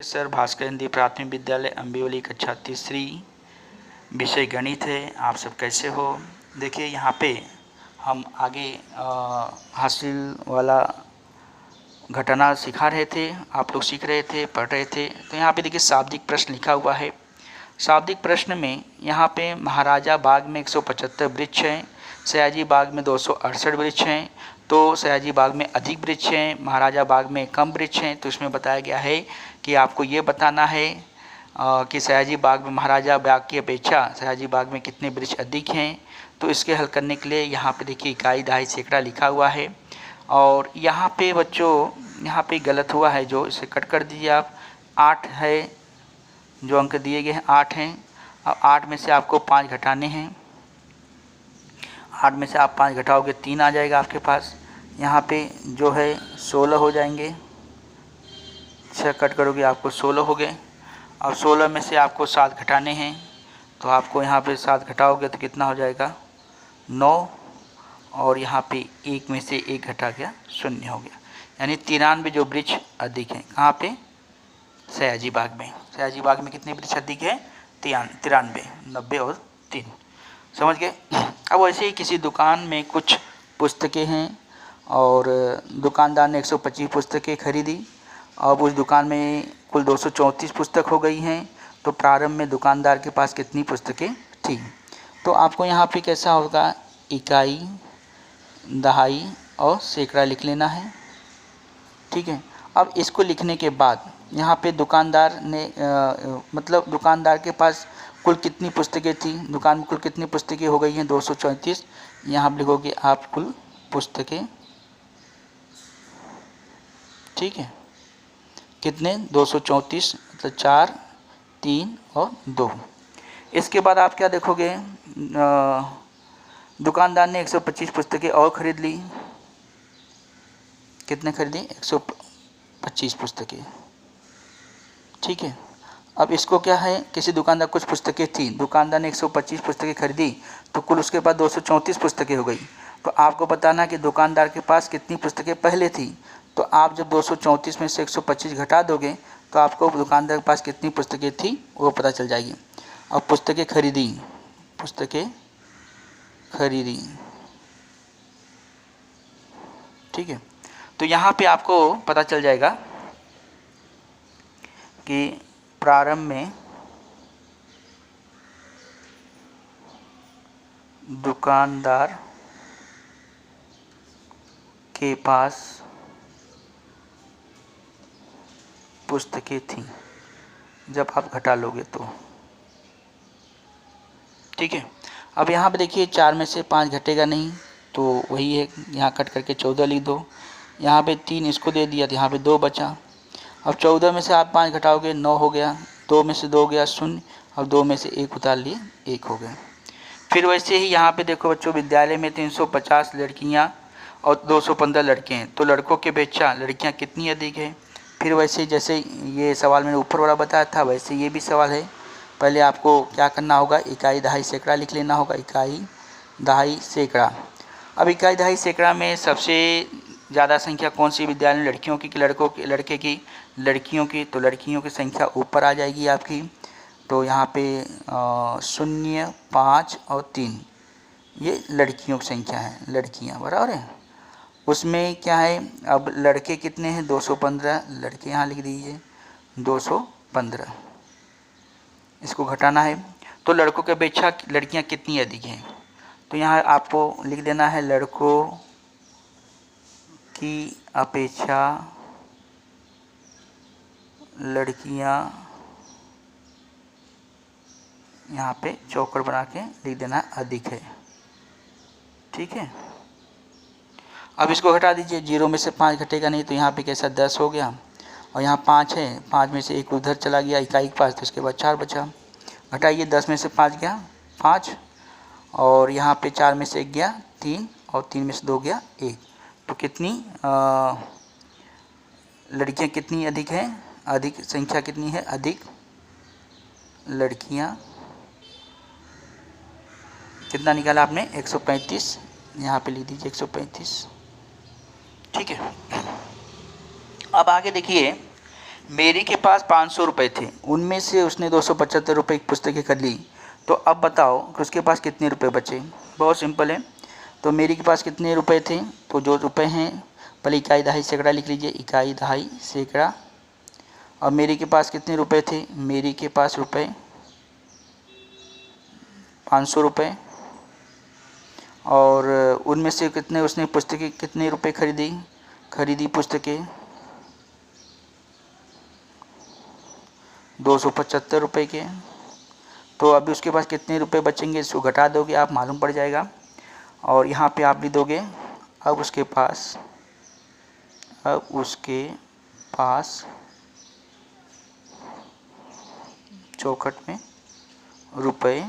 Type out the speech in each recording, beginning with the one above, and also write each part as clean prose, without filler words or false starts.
Sir, Bhaskar Hindi प्राथमिक विद्यालय अम्बिवली, कक्षा तीसरी, विषय गणित है। आप सब कैसे हो? देखिए यहाँ पे हम आगे हासिल वाला घटना सिखा रहे थे, आप लोग सीख रहे थे, पढ़ रहे थे। तो यहाँ पे देखिए शाब्दिक प्रश्न लिखा हुआ है। शाब्दिक प्रश्न में यहाँ पे महाराजा बाग में 175 वृक्ष हैं, सयाजी बाग में 268 वृक्ष हैं। तो सयाजी बाग में अधिक वृक्ष हैं, महाराजा बाग में कम वृक्ष हैं। तो इसमें बताया गया है कि आपको ये बताना है कि सयाजी बाग में महाराजा बाग की अपेक्षा सयाजी बाग में कितने वृक्ष अधिक हैं। तो इसके हल करने के लिए यहाँ पे देखिए इकाई, दहाई, सैकड़ा लिखा हुआ है। और यहाँ पे बच्चों, यहाँ पे गलत हुआ है, जो इसे कट कर दीजिए आप। 8 है, जो अंक दिए गए हैं 8 हैं। अब 8 में से आपको 5 घटाने हैं। 8 में से आप 5 घटाओगे 3 आ जाएगा आपके पास। यहाँ पे जो है 16 हो जाएंगे। 6 कट करोगे आपको 16 हो गए। अब 16 में से आपको 7 घटाने हैं, तो आपको यहाँ पे 7 घटाओगे तो कितना हो जाएगा 9। और यहाँ पे 1 में से 1 घटा गया 0 हो गया। यानी 93 जो वृक्ष अधिक हैं। कहाँ पे? सयाजी बाग में। सयाजी बाग में कितने वृक्ष अधिक है? 93, 90 और 3। समझ गए? अब वैसे ही किसी दुकान में कुछ पुस्तकें हैं और दुकानदार ने 125 पुस्तकें खरीदी। अब उस दुकान में कुल 234 पुस्तक हो गई हैं। तो प्रारंभ में दुकानदार के पास कितनी पुस्तकें थी? तो आपको यहाँ पे कैसा होगा, इकाई, दहाई और सैकड़ा लिख लेना है। ठीक है। अब इसको लिखने के बाद यहाँ पे दुकानदार ने मतलब दुकानदार के पास कुल कितनी पुस्तकें थी, दुकान में कुल कितनी पुस्तकें हो गई हैं 234। यहाँ पर लिखोगे आप कुल पुस्तकें। ठीक है, कितने? 234, मतलब 4, 3 और 2। इसके बाद आप क्या देखोगे, दुकानदार ने 125 पुस्तकें और खरीद ली। कितने खरीदी? 125 पुस्तकें। ठीक है। अब इसको क्या है, किसी दुकानदार कुछ पुस्तकें थी, दुकानदार ने 125 पुस्तकें खरीदी, तो कुल उसके पास 234 पुस्तकें हो गई। तो आपको बताना है कि दुकानदार के पास कितनी पुस्तकें पहले थी। तो आप जब 234 में से 125 घटा दोगे तो आपको दुकानदार के पास कितनी पुस्तकें थी वो पता चल जाएगी। अब पुस्तकें खरीदी, पुस्तकें खरीदी। ठीक है। तो यहाँ पे आपको पता चल जाएगा कि प्रारंभ में दुकानदार के पास पुस्तकें थीं, जब आप घटा लोगे तो। ठीक है। अब यहाँ पे देखिए 4 में से 5 घटेगा नहीं, तो वही है, यहाँ कट करके 14 लिख दो। यहाँ पे 3 इसको दे दिया तो यहाँ पे 2 बचा। अब 14 में से आप 5 घटाओगे 9 हो गया। 2 में से 2 गया 0। अब 2 में से 1 उतार लिए 1 हो गया। फिर वैसे ही यहाँ पे देखो बच्चों, विद्यालय में 350 लड़कियाँ और 215 लड़के हैं, तो लड़कों के अपेक्षा लड़कियाँ कितनी अधिक है? फिर वैसे जैसे ये सवाल मैंने ऊपर वाला बताया था, वैसे ये भी सवाल है। पहले आपको क्या करना होगा, इकाई, दहाई, सैकड़ा लिख लेना होगा। इकाई, दहाई, सैकड़ा। अब इकाई, दहाई, सैकड़ा में सबसे ज़्यादा संख्या कौन सी विद्यालय में, लड़कियों की कि लड़कों की? लड़के की, लड़कियों की। तो लड़कियों की संख्या ऊपर आ जाएगी आपकी। तो यहाँ पे 0, 5 और 3 ये लड़कियों की संख्या है, लड़कियाँ, बराबर है। उसमें क्या है, अब लड़के कितने हैं? 215 लड़के यहाँ लिख दीजिए, 215। इसको घटाना है, तो लड़कों के अपेक्षा लड़कियाँ कितनी अधिक हैं? तो यहाँ आपको लिख देना है लड़कों की अपेक्षा लड़कियाँ, यहाँ पे चौकड़ बना के लिख देना अधिक है। ठीक है। अब इसको घटा दीजिए, 0 में से 5 घटेगा नहीं, तो यहाँ पे कैसा 10 हो गया। और यहाँ 5 है, 5 में से 1 उधर चला गया इकाई के पास, तो इसके बाद 4 बचा। घटाइए, 10 में से 5 गया 5, और यहाँ पे 4 में से 1 गया 3, और 3 में से 2 गया 1। तो कितनी लड़कियाँ कितनी अधिक हैं? अधिक संख्या कितनी है? अधिक लड़कियाँ। कितना निकाला आपने? 135। यहाँ पे लिख दीजिए 135। ठीक है। अब आगे देखिए, मेरी के पास 500 रुपये थे, उनमें से उसने 275 रुपये की पुस्तकें खरीद ली, तो अब बताओ कि उसके पास कितने रुपए बचे। बहुत सिंपल है। तो मेरी के पास कितने रुपए थे, तो जो रुपए हैं पहले इकाई दहाई सैकड़ा लिख लीजिए, इकाई दहाई सैकड़ा। अब मेरी के पास कितने रुपए थे, मेरी के पास रुपए 500 रुपये, और उनमें से कितने उसने पुस्तकें कितने रुपए खरीदी पुस्तकें 275 रुपये के। तो अभी उसके पास कितने रुपए बचेंगे, इसको घटा दोगे आप, मालूम पड़ जाएगा। और यहाँ पे आप भी दोगे, अब उसके पास चौखट में रुपए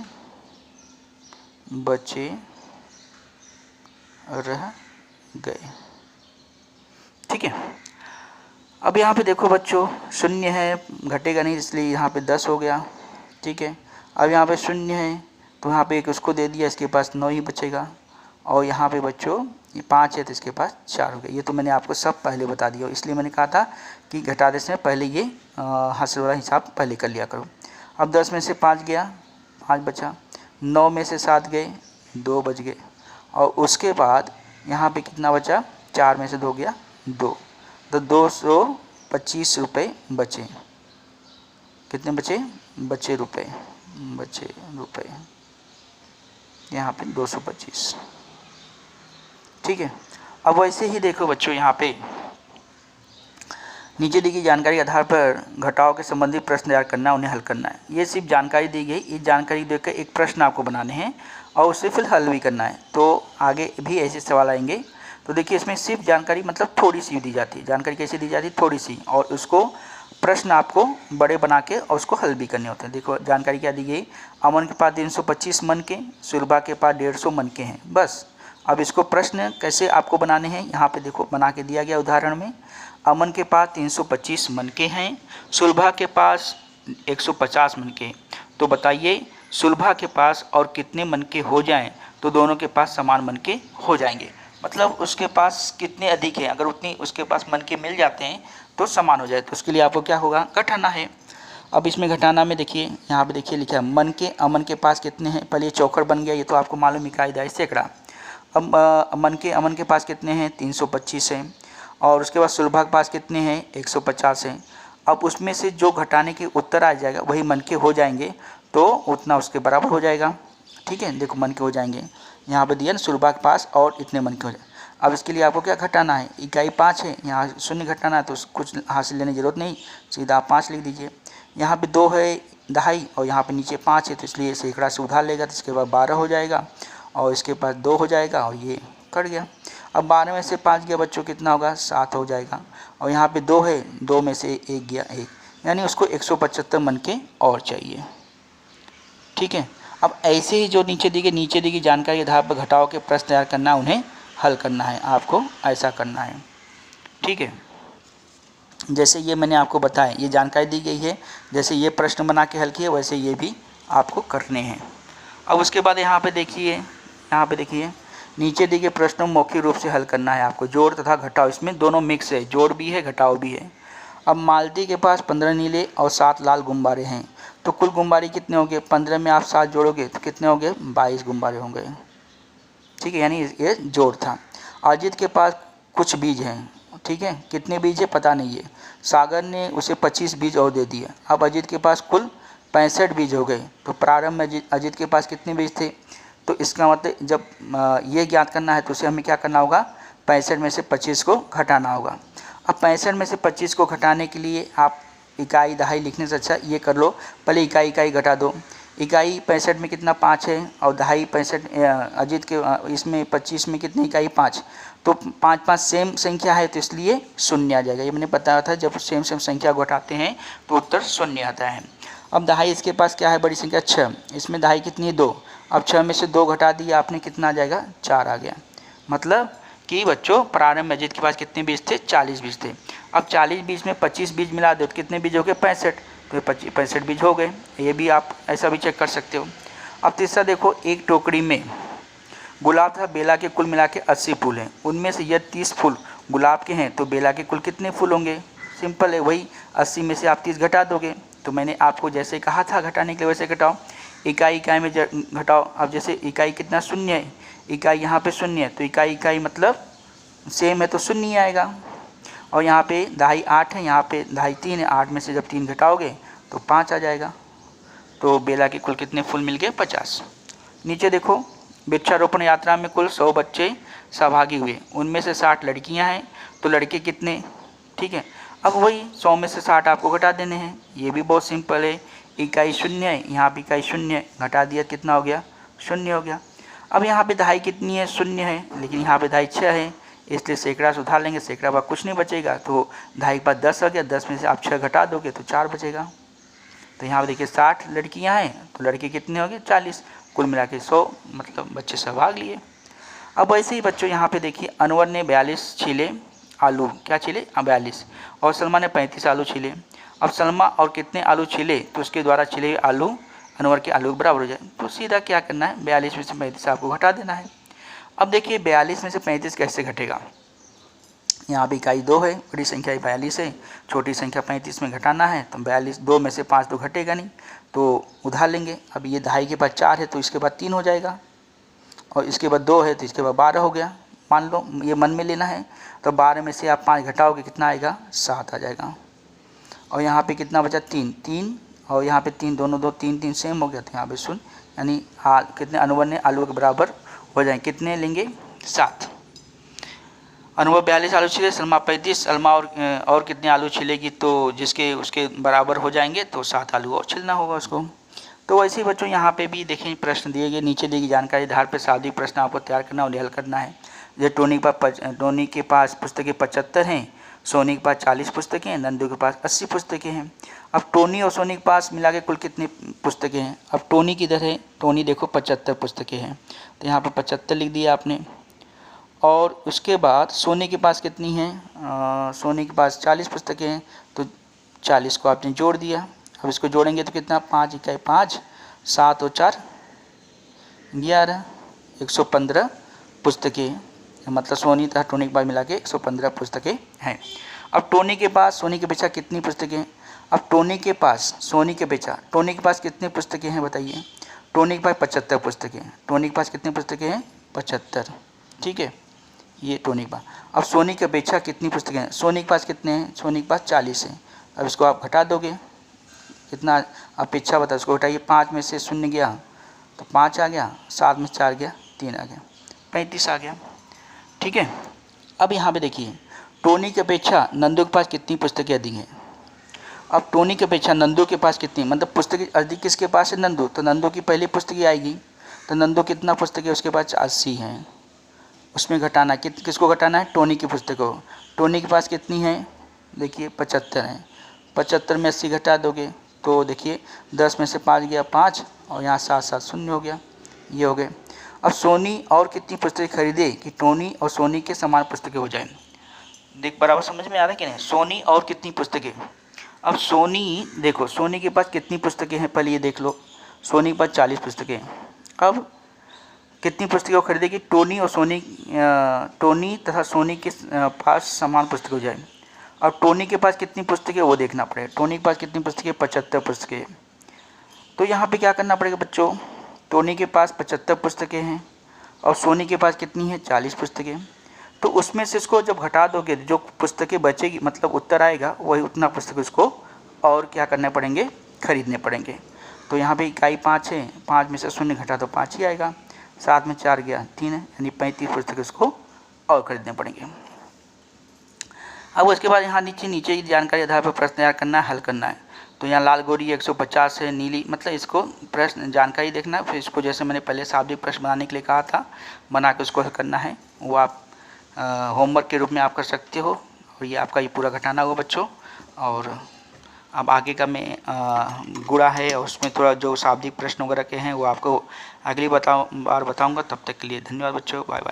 बचे रह गए। ठीक है। अब यहाँ पे देखो बच्चों, शून्य है, घटेगा नहीं, इसलिए यहाँ पे 10 हो गया। ठीक है। अब यहाँ पे शून्य है, तो यहाँ पे एक उसको दे दिया, इसके पास 9 ही बचेगा। और यहाँ पे बच्चों ये 5 है, तो इसके पास 4 हो गया। ये तो मैंने आपको सब पहले बता दिया, इसलिए मैंने कहा था कि घटाने से पहले ये हासिल वाला हिसाब पहले कर लिया करो। अब 10 में से 5 गया, 5 बचा। 9 में से 7 गए, 2 बच गए। और उसके बाद यहाँ पे कितना बचा, 4 में से 2 गया, 2, तो 225 रुपये बचे। कितने बचे रुपए, यहाँ पे 225। ठीक है। अब वैसे ही देखो बच्चों, यहाँ पे नीचे दी गई जानकारी के आधार पर घटाव के संबंधित प्रश्न तैयार करना, उन्हें हल करना है। ये सिर्फ जानकारी दी गई, इस जानकारी देकर एक प्रश्न आपको बनाने हैं और उसे फिर हल भी करना है। तो आगे भी ऐसे सवाल आएंगे। तो देखिए, इसमें सिर्फ जानकारी मतलब थोड़ी सी दी जाती है। जानकारी कैसे दी जाती है, थोड़ी सी, और उसको प्रश्न आपको बड़े बना के और उसको हल भी करने होते हैं। देखो जानकारी क्या दी गई, अमन के पास 325 मन के, सुलभा के पास 150 मन के हैं, बस। अब इसको प्रश्न कैसे आपको बनाने हैं, यहाँ पे देखो बना के दिया गया उदाहरण में। अमन के पास 325 मन के हैं, सुलभा के पास 150 मन के। तो बताइए सुलभा के पास और कितने मन के हो जाएं तो दोनों के पास समान मन के हो जाएंगे। मतलब उसके पास कितने अधिक हैं, अगर उतनी उसके पास मन के मिल जाते हैं तो समान हो जाए। तो उसके लिए आपको क्या होगा, घटाना है। अब इसमें घटाना में देखिए, यहाँ पे देखिए लिखा है मन के, अमन के पास कितने हैं, पहले ये चौखट बन गया, ये तो आपको मालूम इकाई दहाई सैकड़ा। अब अमन के पास कितने हैं, 325 हैं, और उसके बाद सुलभा के पास कितने हैं, 150 हैं। अब उसमें से जो घटाने के उत्तर आ जाएगा वही मन के हो जाएंगे, तो उतना उसके बराबर हो जाएगा। ठीक है, देखो मन के हो जाएंगे, यहाँ पे दिया ना सुलभा के पास और इतने मन के हो जाए। अब इसके लिए आपको क्या घटाना है, इकाई 5 है, यहाँ शून्य घटाना है, तो कुछ हासिल लेने की जरूरत नहीं, सीधा आप 5 लिख दीजिए। यहाँ पे 2 है दहाई और यहाँ पे नीचे 5 है, तो इसलिए सैकड़ा से उधार लेगा, तो इसके बाद 12 हो जाएगा और इसके पास 2 हो जाएगा और ये कट गया। अब 12 में से 5 गया बच्चों, कितना होगा, 7 हो जाएगा। और यहाँ पे 2 है, 2 में से 1 गया, 1, यानी उसको 175 मन के और चाहिए। ठीक है। अब ऐसे ही जो नीचे दी गई जानकारी के आधार पर घटाव के प्रश्न तैयार करना, उन्हें हल करना है, आपको ऐसा करना है। ठीक है। जैसे ये मैंने आपको बताया, ये जानकारी दी गई है, जैसे ये प्रश्न बना के हल किए वैसे ये भी आपको करने हैं। अब उसके बाद यहाँ पे देखिए नीचे दी गए प्रश्नों मौखिक रूप से हल करना है आपको। जोड़ तथा घटाव, इसमें दोनों मिक्स है, जोड़ भी है घटाव भी है। अब मालती के पास 15 नीले और 7 लाल गुब्बारे हैं, तो कुल गुब्बारे कितने होंगे, 15 में आप 7 जोड़ोगे तो कितने होंगे, 22 गुब्बारे होंगे। ठीक है, यानी ये जोड़ था। अजित के पास कुछ बीज हैं, ठीक है, कितने बीज है पता नहीं है, सागर ने उसे 25 बीज और दे दिए। अब अजित के पास कुल 65 बीज हो गए, तो प्रारंभ में अजित के पास कितने बीज थे, तो इसका मतलब जब ये ज्ञात करना है तो उसे हमें क्या करना होगा, 65 में से 25 को घटाना होगा। अब 65 में से 25 को घटाने के लिए आप इकाई दहाई लिखने से अच्छा ये कर लो, पहले इकाई घटा दो। इकाई 65 में कितना 5 है और दहाई 65 अजित के इसमें 25 में कितनी इकाई 5, तो 5 5 सेम संख्या है, तो इसलिए शून्य आ जाएगा। ये मैंने बताया था, जब सेम संख्या को घटाते हैं तो उत्तर शून्य आता है। अब दहाई इसके पास क्या है, बड़ी संख्या 6, इसमें दहाई कितनी है 2। अब 6 में से 2 घटा दिया आपने, कितना आ जाएगा 4 आ गया। मतलब कि बच्चों प्रारंभ में अजित के पास कितने बीज थे, 40 बीज थे। अब 40 बीज में 25 बीज मिला दो तो कितने बीज हो गए, 65, तो 65 बीज हो गए। ये भी आप ऐसा भी चेक कर सकते हो। अब तीसरा देखो, एक टोकरी में गुलाब तथा बेला के कुल मिला के 80 फूल हैं, उनमें से यदि 30 फूल गुलाब के हैं तो बेला के कुल कितने फूल होंगे, सिंपल है, वही 80 में से आप 30 घटा दोगे। तो मैंने आपको जैसे कहा था घटाने के लिए वैसे घटाओ, इकाई में घटाओ। अब जैसे इकाई कितना, शून्य है, इकाई यहाँ पे शून्य है, तो इकाई मतलब सेम है तो शून्य ही आएगा। और यहाँ पे दहाई 8 है, यहाँ पे दहाई 3 है, 8 में से जब 3 घटाओगे तो 5 आ जाएगा। तो बेला के कुल कितने फूल मिल गए, 50। नीचे देखो, वृक्षारोपण यात्रा में कुल 100 बच्चे सहभागी हुए, उनमें से 60 लड़कियां हैं, तो लड़के कितने, ठीक है। अब वही 100 में से 60 आपको घटा देने हैं, ये भी बहुत सिंपल है। इकाई शून्य है, यहाँ पे इकाई शून्य है, घटा दिया कितना हो गया, शून्य हो गया। अब यहाँ पे दहाई कितनी है, शून्य है, लेकिन यहाँ पे दहाई 6 है, इसलिए सैकड़ा से उधार लेंगे, सैकड़ा बाद कुछ नहीं बचेगा, तो दहाई के बाद 10 हो गया, 10 में से आप 6 घटा दोगे तो 4 बचेगा। तो यहाँ पे देखिए 60 लड़कियाँ हैं, तो लड़के कितने हो गए, 40, कुल मिला के 100 मतलब बच्चे सहभाग लिए। अब ऐसे ही बच्चों यहाँ पे देखिए, अनवर ने 42 छीले आलू, क्या छीले, 42, और सलमा ने 35 आलू छीले। अब सलमा और कितने आलू छीले, तो उसके द्वारा छीले आलू अनवर के आलू के बराबर हो जाए। तो सीधा क्या करना है, 42 में से 35 आपको घटा देना है। अब देखिए 42 में से 35 कैसे घटेगा, यहाँ भी इकाई 2 है, बड़ी संख्या 42 है, छोटी संख्या 35 में घटाना है, तो 42, 2 में से 5 तो घटेगा नहीं, तो उधार लेंगे। अब ये दहाई के बाद 4 है, तो इसके बाद 3 हो जाएगा, और इसके बाद 2 है, तो इसके बाद 12 हो गया। मान लो ये मन में लेना है, तो 12 में से आप 5 घटाओगे कितना आएगा, 7 आ जाएगा। और यहाँ पे कितना बचा, 3, और यहाँ पे 3, दोनों 2, 3, 3 सेम हो गया, तो यहाँ पे 0, यानी कितने अनवर ने आलू के बराबर हो जाए, कितने लेंगे, 7। अनवर 42 आलू छिले, सलमा 35, सलमा और कितने आलू छिलेगी, तो जिसके उसके बराबर हो जाएंगे, तो 7 आलू और छिलना होगा उसको। तो वैसे ही बच्चों यहाँ पे भी देखें प्रश्न दिए गए, नीचे दी गई जानकारी आधार पर शाब्दिक प्रश्न आपको तैयार करना और हल करना है। जैसे टोनी के पास पुस्तकें 75 हैं, सोनी के पास 40 पुस्तकें हैं, नंदू के पास 80 पुस्तकें हैं। अब टोनी और सोनी के पास मिला के कुल कितनी पुस्तकें हैं। अब टोनी किधर है, टोनी देखो 75 पुस्तकें हैं, तो यहाँ पर 75 लिख दिया आपने। और उसके बाद सोनी के पास कितनी हैं, सोनी के पास 40 पुस्तकें हैं, तो 40 को आपने जोड़ दिया। अब इसको जोड़ेंगे तो कितना, 5 इकाई 5, 7 और 4 11, 115 पुस्तकें, मतलब सोनी तथा टोनी के पास मिला के 115 पुस्तकें हैं। अब टोनी के पास सोनी के पीछा कितनी पुस्तकें, अब टोनी के पास सोनी के पीछा टोनी के पास कितनी पुस्तकें हैं बताइए, टोनी के पास 75 पुस्तकें, टोनी के पास कितनी पुस्तकें हैं, 75, ठीक है, ये टोनी के पास। अब सोनी के अपेक्षा कितनी पुस्तकें हैं, सोनी के पास कितने हैं, सोनी के पास 40 हैं। अब इसको आप घटा दोगे, कितना अपेक्षा बताओ, इसको घटाइए, 5 में से 0 गया तो 5 आ गया, 7 में 4 गया 3 आ गया, 35 आ गया, ठीक है। अब यहाँ पे देखिए, टोनी की अपेक्षा नंदू के पास कितनी पुस्तकें अधिक हैं। अब टोनी की अपेक्षा नंदू के पास कितनी, मतलब पुस्तकें अधिक किसके पास है, नंदू, तो नंदू की पहली पुस्तकें आएगी, तो नंदू कितना पुस्तकें उसके पास 80 हैं, उसमें घटाना किसको घटाना है, टोनी की पुस्तकों। टोनी के पास कितनी है, देखिए 75 हैं, 75 में 80 घटा दोगे तो देखिए 10 में से 5 गया 5, और यहाँ 7 7 0 हो गया, ये हो गए। अब सोनी और कितनी पुस्तकें खरीदे कि टोनी और सोनी के समान पुस्तकें हो जाए, देख बराबर समझ में आ रहा है कि नहीं, सोनी और कितनी पुस्तकें। अब सोनी देखो, सोनी के पास कितनी पुस्तकें हैं, पहले ये देख लो, सोनी के पास 40 पुस्तकें। अब कितनी पुस्तकें खरीदेगी, टोनी और सोनी, टोनी तथा सोनी के पास समान पुस्तकें हो जाए। अब टोनी के पास कितनी पुस्तकें वो देखना पड़ेगा, टोनी के पास कितनी पुस्तकें, 75 पुस्तकें। तो यहाँ पे क्या करना पड़ेगा बच्चों, टोनी के पास 75 पुस्तकें हैं और सोनी के पास कितनी है, 40 पुस्तकें। तो उसमें से इसको जब घटा दोगे, जो पुस्तकें बचेगी, मतलब उत्तर आएगा वही उतना पुस्तक उसको और क्या करने पड़ेंगे, खरीदने पड़ेंगे। तो यहाँ पे इकाई 5 है, 5 में से 0 घटा तो 5 ही आएगा, 7 में 4 गया 3 है, यानी 35 पुस्तक उसको और खरीदने पड़ेंगे। अब उसके बाद यहाँ नीचे की जानकारी आधार पर प्रश्न तैयार करना है, हल करना है। तो यहाँ लाल गोरी 150 है, नीली, मतलब इसको प्रश्न जानकारी देखना है, फिर इसको जैसे मैंने पहले शाब्दिक प्रश्न बनाने के लिए कहा था, बना के उसको हल करना है। वो आप होमवर्क के रूप में आप कर सकते हो, और ये आपका ये पूरा घटाना होगा बच्चों। और अब आगे का मैं गुणा है और उसमें थोड़ा जो शाब्दिक प्रश्न वगैरह के हैं वो आपको अगली बार बताऊँगा। तब तक के लिए धन्यवाद बच्चों, बाय बाय।